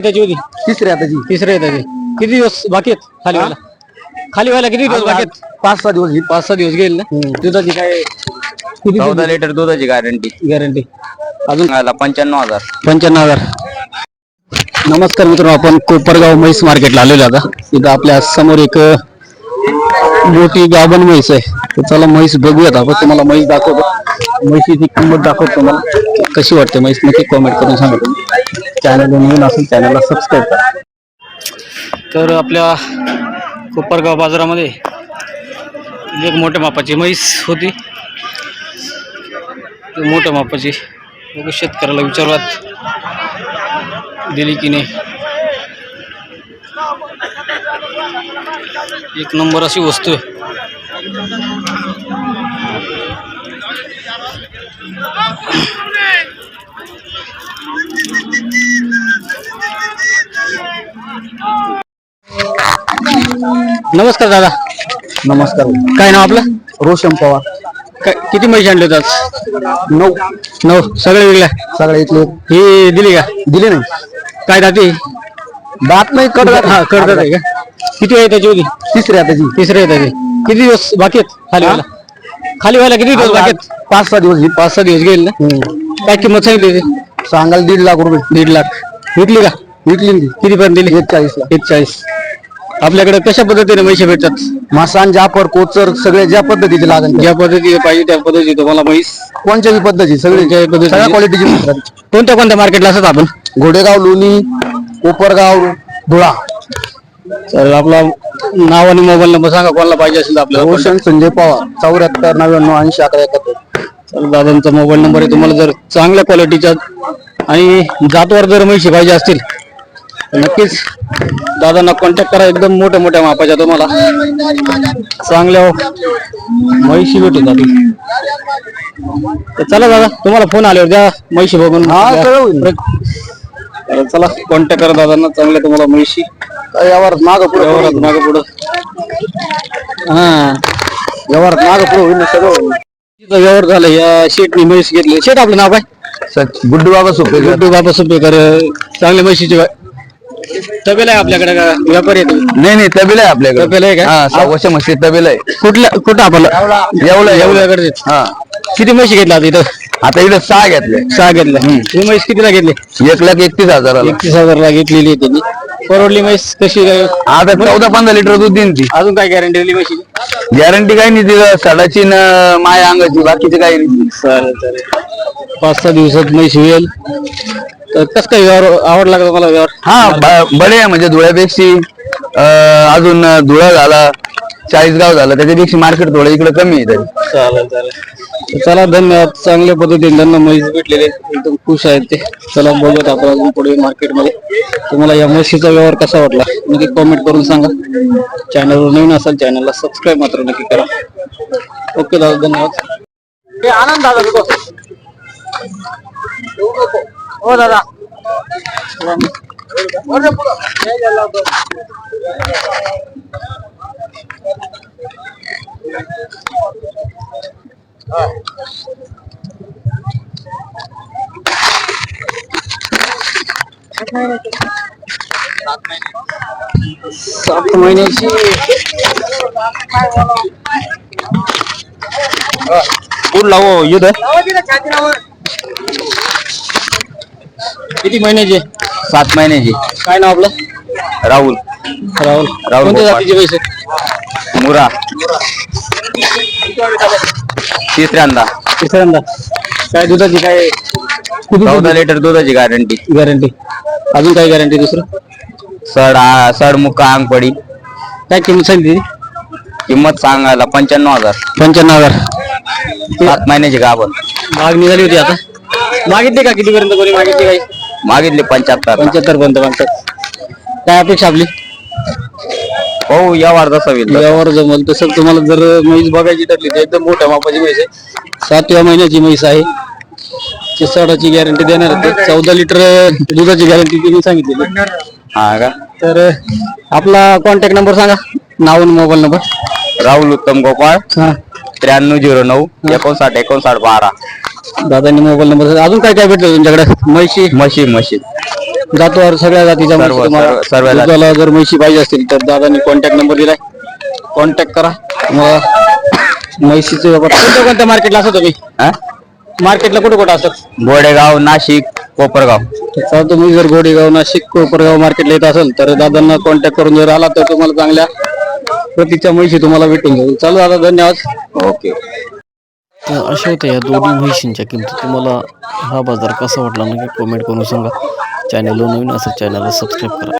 त्याची होती तिसऱ्या त्याची तिसरे त्याचे किती दिवस बाकी आहेत खाली व्हायला? खाली व्हायला किती दिवस बाकी आहेत? 5-6 दिवस 5-6 दिवस गेले ना. दुधाची काय किती 14 लिटर दुधाची गॅरंटी? अजून 95,000. 95,000. नमस्कार मित्रांनो, आपण कोपरगाव म्हैस मार्केटला आलेलो आता. इथं आपल्या समोर एक मोठी गाभण म्हैस आहे. तर चला म्हैस बघूयात आपण. तुम्हाला म्हैस दाखवतो, म्हैसीची किंमत दाखवतो तुम्हाला. कशी वाटते म्हैस नक्की कॉमेंट करून सांगा. चॅनल नवीन असेल चॅनलला सबस्क्राईब करा. तर आपल्या कोपरगाव बाजारामध्ये एक मोठ्या मापाची म्हैस होती. मोठ्या मापाची बघू, शेतकऱ्याला विचारलात दिली की नाही. एक नंबर अशी वस्तू आहे. नमस्कार दादा. नमस्कार. काय नाव आपलं? रोशन पवार. काय किती म्हैस आणले होते आज? 9 सगळे विकल्या? सगळे इथले ही दिली का? दिले नाही. काय दाती? दात नाही कडदात. हा, कडदात आहे का? किती आहे त्याची होती? तिसऱ्या त्याची तिसरे त्याचे किती दिवस बाकी आहेत खाली व्हायला? खाली व्हायला किती दिवस बाकी आहेत? 5-6 दिवस 5-6 दिवस गेले ना. काय किंमत सांगितली होती? सांगाल 1.5 लाख रुपये. 1.5 लाख. विकली का? विकली किती पर्यंत दिली? 41 ला. 41. आपल्याकडे कशा पद्धतीने म्हैस भेटतात? मासान जाफर कोचर सगळे ज्या पद्धतीचे लागेल ज्या पद्धतीने पाहिजे त्या पद्धतीने तुम्हाला म्हैस कोणत्याही पद्धती सगळे सगळ्या क्वालिटीची. कोणत्या मार्केटला असतात आपण? घोडेगाव, लोणी, कोपरगाव, धुळा. तर आपला नाव आणि मोबाईल नंबर सांगा कोणाला पाहिजे असेल तर आपल्याला. रोशन संजय पवार 74 99 80 11 71. तर दादांचा मोबाईल नंबर आहे. तुम्हाला जर चांगल्या क्वालिटीच्या आणि जातवर जर म्हैशी पाहिजे असतील तर नक्कीच दादांना कॉन्टॅक्ट करा. एकदम मोठ्या मापाच्या तुम्हाला चांगल्या म्हैशी भेटून जातील. तर चला दादा, तुम्हाला फोन आल्यावर द्या म्हैशी बघून. तर चला कॉन्टॅक्ट करा दादांना. चांगल्या तुम्हाला म्हैशी यावर माग पुढे हा व्यवहारात माग पुढे होईल सगळं होईल. व्यवहार झालं. या शेटनी म्हैस घेतली. शेट आपलं नाव काय? गुड्डू बाबा सोपे. गुड्डू बाबा सुपेकर. चांगल्या म्हशीची तबेला आहे आपल्याकडे का व्यापारी आहे? नाही तबेला आहे आपल्याकडे. तबेला आहे का? 6 म्हशी तबेला आहे. कुठं आपल्याला एवढ्याकडे? हा. किती म्हशी घेतल्या इथं? आता इथं 6 घेतले. 6 घेतल्या. ही म्हैस कितीला घेतली? 1,31,000. 31,000ला घेतलेली आहे त्यांनी. परवडली म्हैस कशी काय? आता 14-15 लिटर दूध देईन ती. अजून काय गॅरंटी दिली म्हशीची? गॅरंटी काही नाही तिला. सडाची न माया अंगाची, बाकीचे काही नाही. चालेल. 5-6 दिवसात म्हैस होईल. तर कसं काय व्यवहार आवडला का मला व्यवहार? हा बडे आहे म्हणजे धुळ्यापेक्षा अजून धुळा झाला, 40 गाव झालं, त्याच्यापेक्षा मार्केट थोडं इकडे कमी आहे तरी. चालेल. चला धन्यवाद. चांगल्या पद्धतीने त्यांना म्हैस भेटलेले एकदम खुश आहेत ते. चला बघत आपण अजून पुढे मार्केटमध्ये. तुम्हाला या म्हशीचा व्यवहार कसा वाटला नक्की कॉमेंट करून सांगा. चॅनलवर नवीन असाल चॅनलला सबस्क्राईब मात्र नक्की करा. ओके दादा, धन्यवाद. आनंद दादा. हो दादा. सात महिन्याची पूर्ण लावो युद्ध. किती महिन्याची? 7 महिन्याची. काय नाव आपलं? राहुल. कोणत्या जातीचे पैसे? मुरा. तिसऱ्यांदा. काय दुधाची काय? 14 लिटर दुधाची गॅरंटी. अजून काय गॅरंटी दुसरं? सड मुक्का अंग पडी. काय किंमत सांगितली? किंमत सांगायला 95,000. 95,000. 7 महिन्याची गाभण. मागणी झाली होती. आता मागितली का? कितीपर्यंत कोणी मागितली? काही मागितले 75 पर्यंत मागतात. काय अपेक्षा आपली? हो व्यवहार जसा होईल व्यवहार जमल तसं. तुम्हाला जर म्हैस बघायची ठरली तर एकदम मोठ्या मापाची म्हैस आहे. 7व्या महिन्याची म्हैस आहे. सडाची गॅरंटी देणार आहे. 14 लिटर दुधाची गॅरंटी त्यांनी सांगितलेली. हा का? तर आपला कॉन्टॅक्ट नंबर सांगा, नाव आणि मोबाईल नंबर. राहुल उत्तम गोपाळ. 9309 59 59 12. दादांनी मोबाईल नंबर. अजून काय काय भेटलं तुमच्याकडे? म्हशी म्हशी जातवार सगळ्या जातीच्या म्हशी सर्व- तुम्हाला सर्व- सर्व जाती. दुधाला जर म्हशी पाहिजे असतील तर दादांनी कॉन्टॅक्ट नंबर दिलाय, कॉन्टॅक्ट करा. मग म्हशीचे व्यापार कोणत्या मार्केटला असतो तुम्ही? हा? मार्केटला कुठे कुठे असतात? गोडेगाव, नाशिक, कोपरगाव. तर तुम्ही जर गोडेगाव, नाशिक, कोपरगाव मार्केटला येत असेल तर दादांना कॉन्टॅक्ट करून जर आला तर तुम्हाला चांगल्या प्रतीच्या म्हशी तुम्हाला भेटून जाईल. चालू दादा, धन्यवाद. ओके. तर अशा होत्या या दोन्ही म्हशींच्या किमती. तुम्हाला हा बाजार कसा वाटला नक्की कमेंट करून सांगा. चॅनलला नवीन असेल चॅनलला सबस्क्राईब करा.